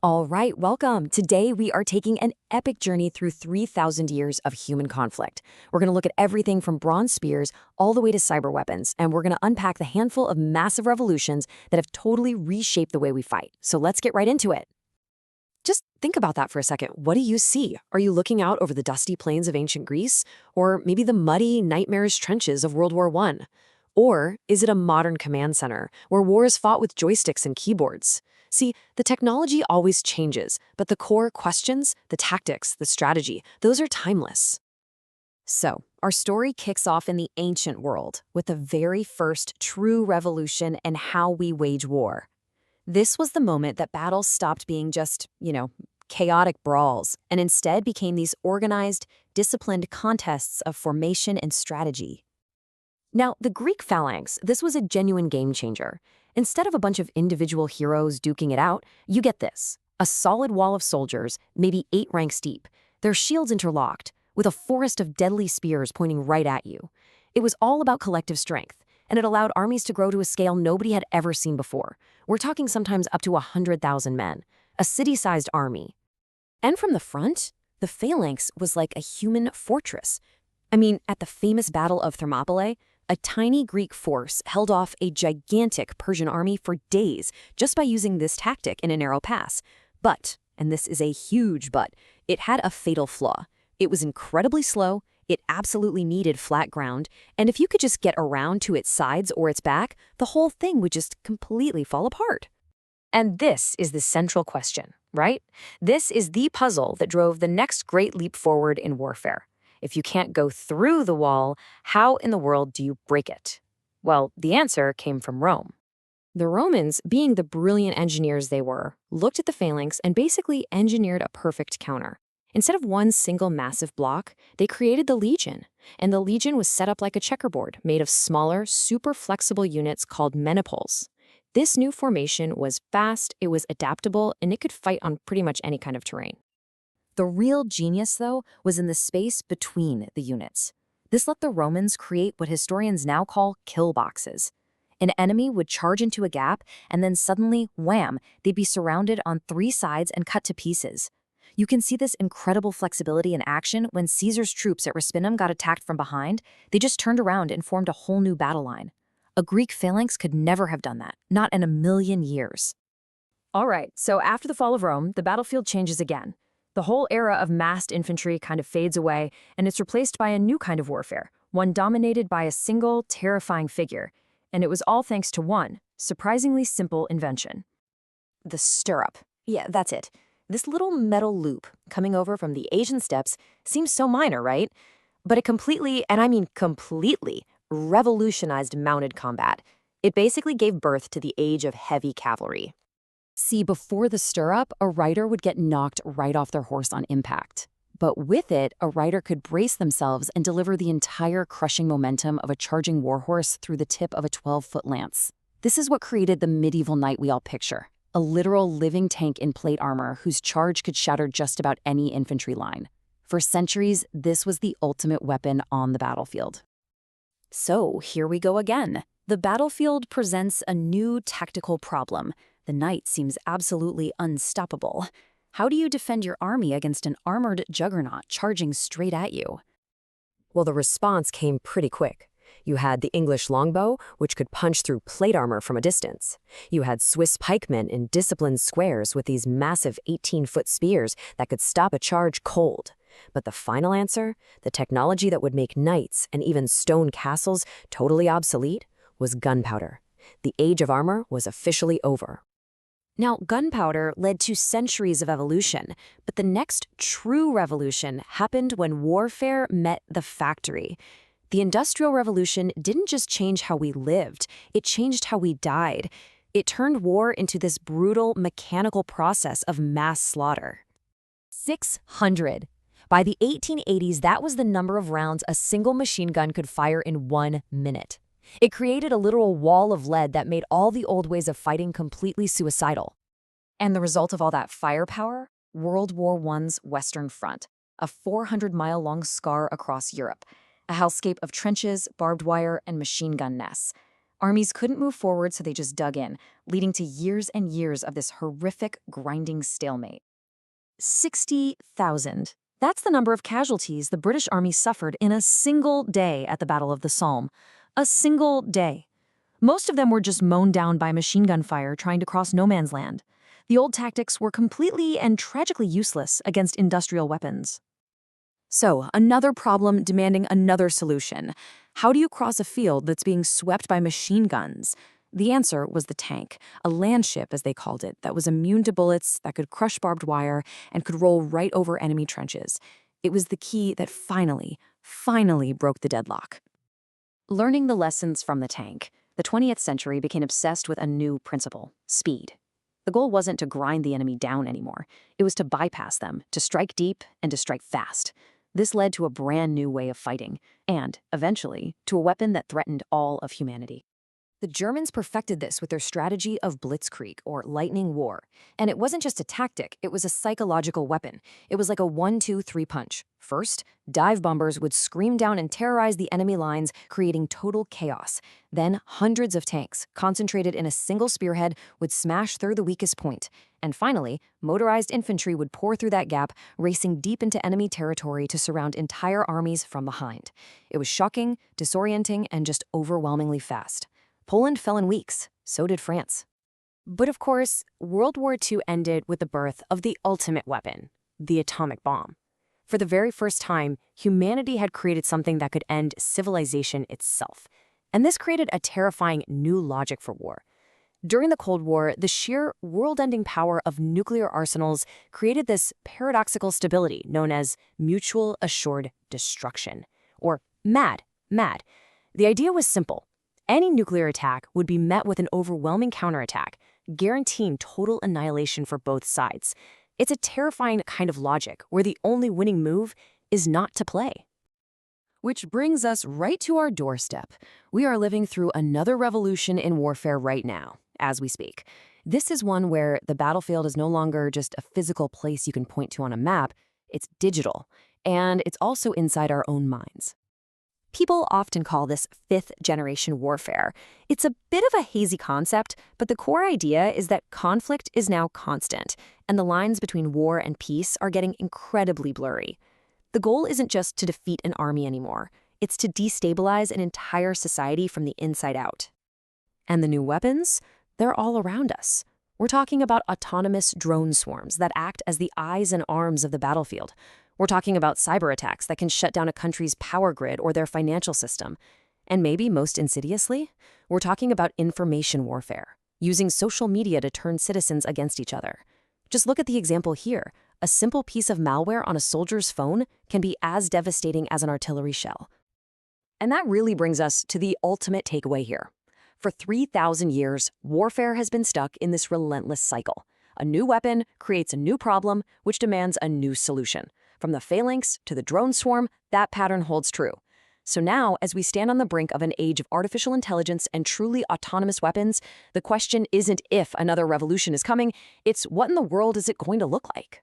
All right, welcome. Today we are taking an epic journey through 3,000 years of human conflict. We're going to look at everything from bronze spears all the way to cyber weapons, and we're going to unpack the handful of massive revolutions that have totally reshaped the way we fight. So let's get right into it. Just think about that for a second. What do you see? Are you looking out over the dusty plains of ancient Greece? Or maybe the muddy, nightmarish trenches of World War I? Or is it a modern command center where war is fought with joysticks and keyboards? See, the technology always changes, but the core questions, the tactics, the strategy, those are timeless. So, our story kicks off in the ancient world with the very first true revolution in how we wage war. This was the moment that battles stopped being just, chaotic brawls and instead became these organized, disciplined contests of formation and strategy. Now, the Greek phalanx, this was a genuine game changer. Instead of a bunch of individual heroes duking it out, you get this. A solid wall of soldiers, maybe 8 ranks deep, their shields interlocked, with a forest of deadly spears pointing right at you. It was all about collective strength, and it allowed armies to grow to a scale nobody had ever seen before. We're talking sometimes up to 100,000 men, a city-sized army. And from the front, the phalanx was like a human fortress. At the famous Battle of Thermopylae, a tiny Greek force held off a gigantic Persian army for days just by using this tactic in a narrow pass. But, and this is a huge but, it had a fatal flaw. It was incredibly slow, it absolutely needed flat ground, and if you could just get around to its sides or its back, the whole thing would just completely fall apart. And this is the central question, right? This is the puzzle that drove the next great leap forward in warfare. If you can't go through the wall, how in the world do you break it? Well, the answer came from Rome. The Romans, being the brilliant engineers they were, looked at the phalanx and basically engineered a perfect counter. Instead of one single massive block, they created the legion. And the legion was set up like a checkerboard, made of smaller, super flexible units called meniples. This new formation was fast, it was adaptable, and it could fight on pretty much any kind of terrain. The real genius, though, was in the space between the units. This let the Romans create what historians now call kill boxes. An enemy would charge into a gap, and then suddenly, wham, they'd be surrounded on 3 sides and cut to pieces. You can see this incredible flexibility in action when Caesar's troops at Raspinum got attacked from behind. They just turned around and formed a whole new battle line. A Greek phalanx could never have done that, not in a million years. All right, so after the fall of Rome, the battlefield changes again. The whole era of massed infantry kind of fades away, and it's replaced by a new kind of warfare, one dominated by a single, terrifying figure. And it was all thanks to one, surprisingly simple invention. The stirrup. Yeah, that's it. This little metal loop coming over from the Asian steppes seems so minor, right? But it completely, and I mean completely, revolutionized mounted combat. It basically gave birth to the age of heavy cavalry. See, before the stirrup, a rider would get knocked right off their horse on impact. But with it, a rider could brace themselves and deliver the entire crushing momentum of a charging warhorse through the tip of a 12-foot lance. This is what created the medieval knight we all picture, a literal living tank in plate armor whose charge could shatter just about any infantry line. For centuries, this was the ultimate weapon on the battlefield. So here we go again. The battlefield presents a new tactical problem. The knight seems absolutely unstoppable. How do you defend your army against an armored juggernaut charging straight at you? Well, the response came pretty quick. You had the English longbow, which could punch through plate armor from a distance. You had Swiss pikemen in disciplined squares with these massive 18-foot spears that could stop a charge cold. But the final answer, the technology that would make knights and even stone castles totally obsolete, was gunpowder. The age of armor was officially over. Now, gunpowder led to centuries of evolution, but the next true revolution happened when warfare met the factory. The Industrial Revolution didn't just change how we lived, it changed how we died. It turned war into this brutal, mechanical process of mass slaughter. 600. By the 1880s, that was the number of rounds a single machine gun could fire in 1 minute. It created a literal wall of lead that made all the old ways of fighting completely suicidal. And the result of all that firepower? World War I's Western Front, a 400-mile-long scar across Europe, a hellscape of trenches, barbed wire, and machine gun nests. Armies couldn't move forward, so they just dug in, leading to years and years of this horrific, grinding stalemate. 60,000. That's the number of casualties the British Army suffered in a single day at the Battle of the Somme. A single day. Most of them were just mown down by machine gun fire trying to cross no man's land. The old tactics were completely and tragically useless against industrial weapons. So, another problem demanding another solution. How do you cross a field that's being swept by machine guns? The answer was the tank, a land ship as they called it, that was immune to bullets, that could crush barbed wire, and could roll right over enemy trenches. It was the key that finally broke the deadlock. Learning the lessons from the tank, the 20th century became obsessed with a new principle: speed. The goal wasn't to grind the enemy down anymore. It was to bypass them, to strike deep, and to strike fast. This led to a brand new way of fighting, and, eventually, to a weapon that threatened all of humanity. The Germans perfected this with their strategy of blitzkrieg, or lightning war. And it wasn't just a tactic, it was a psychological weapon. It was like a 1-2-3 punch. First, dive bombers would scream down and terrorize the enemy lines, creating total chaos. Then, hundreds of tanks, concentrated in a single spearhead, would smash through the weakest point. And finally, motorized infantry would pour through that gap, racing deep into enemy territory to surround entire armies from behind. It was shocking, disorienting, and just overwhelmingly fast. Poland fell in weeks, so did France. But of course, World War II ended with the birth of the ultimate weapon, the atomic bomb. For the very first time, humanity had created something that could end civilization itself. And this created a terrifying new logic for war. During the Cold War, the sheer world-ending power of nuclear arsenals created this paradoxical stability known as mutual assured destruction, or MAD. The idea was simple. Any nuclear attack would be met with an overwhelming counterattack, guaranteeing total annihilation for both sides. It's a terrifying kind of logic where the only winning move is not to play. Which brings us right to our doorstep. We are living through another revolution in warfare right now, as we speak. This is one where the battlefield is no longer just a physical place you can point to on a map. It's digital, and it's also inside our own minds. People often call this fifth-generation warfare. It's a bit of a hazy concept, but the core idea is that conflict is now constant, and the lines between war and peace are getting incredibly blurry. The goal isn't just to defeat an army anymore. It's to destabilize an entire society from the inside out. And the new weapons? They're all around us. We're talking about autonomous drone swarms that act as the eyes and arms of the battlefield. We're talking about cyber attacks that can shut down a country's power grid or their financial system. And maybe most insidiously, we're talking about information warfare, using social media to turn citizens against each other. Just look at the example here. A simple piece of malware on a soldier's phone can be as devastating as an artillery shell. And that really brings us to the ultimate takeaway here. For 3,000 years, warfare has been stuck in this relentless cycle. A new weapon creates a new problem, which demands a new solution. From the phalanx to the drone swarm, that pattern holds true. So now, as we stand on the brink of an age of artificial intelligence and truly autonomous weapons, the question isn't if another revolution is coming, it's what in the world is it going to look like?